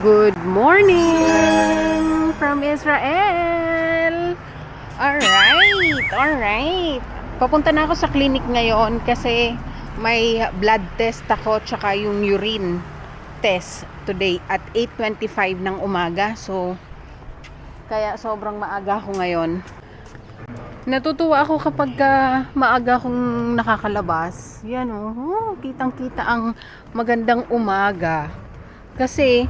Good morning from Israel. Alright. Papunta na ako sa clinic ngayon kasi may blood test ako tsaka yung urine test today at 8:25 ng umaga. So, kaya sobrang maaga ako ngayon. Natutuwa ako kapag maaga akong nakakalabas. Yan kitang-kita ang magandang umaga. Kasi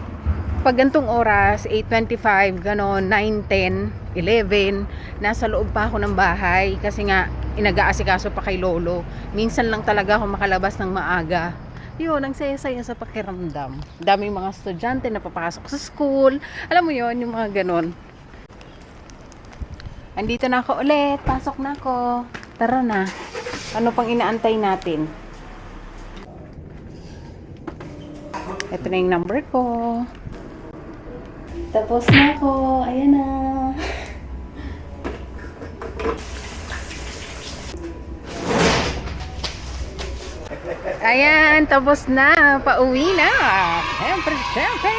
pag gantong oras, 8:25, ganon, 9:10, 11, nasa loob pa ako ng bahay kasi nga inag-aasikaso pa kay lolo. Minsan lang talaga ako makalabas ng maaga. Yun, ang saya-saya sa pakiramdam. Daming mga estudyante na papasok sa school. Alam mo yun, yung mga ganon. Andito na ako ulit. Pasok na ako. Tara na. Ano pang inaantay natin? Ito na yung number ko. Tapos na ako. Ayan na. Ayan, tapos na. Pauwi na. Siyempre.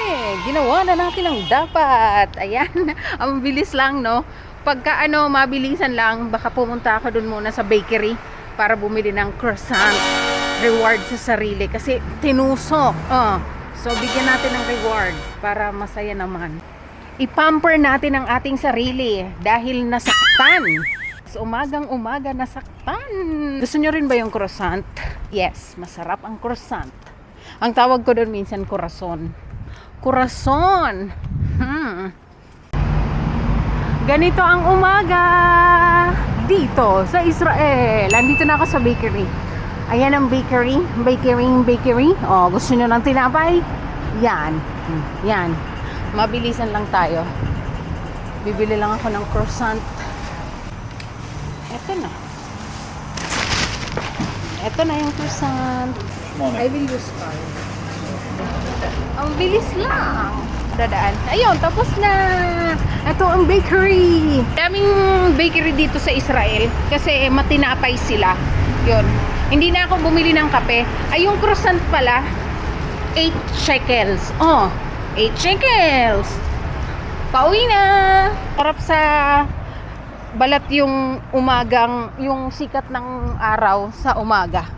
Ginawa na natin ang dapat. Ayan. Ang bilis lang, no? Pagka mabilisan lang, baka pumunta ako dun muna sa bakery para bumili ng croissant. Reward sa sarili. Kasi tinusok. So, bigyan natin ng reward para masaya naman. I-pamper natin ang ating sarili dahil nasaktan. So, umagang-umaga nasaktan. Gusto nyo rin ba yung croissant? Yes, masarap ang croissant. Ang tawag ko doon minsan, corazon. Corazon! Ganito ang umaga dito sa Israel. Andito na ako sa bakery. Ayan ang bakery. Gusto nyo ng tinapay? Yan. Mabilisan lang tayo. Bibili lang ako ng croissant. Ito na yung croissant. I will use card. Ang bilis lang. Dadaan. Ayun, tapos na. Ito ang bakery. Daming bakery dito sa Israel kasi matinapay sila. Yun. Hindi na ako bumili ng kape. Ay, yung croissant pala, 8 shekels. 8 shekels. Pauwi na. Sarap sa balat yung umagang, yung sikat ng araw sa umaga.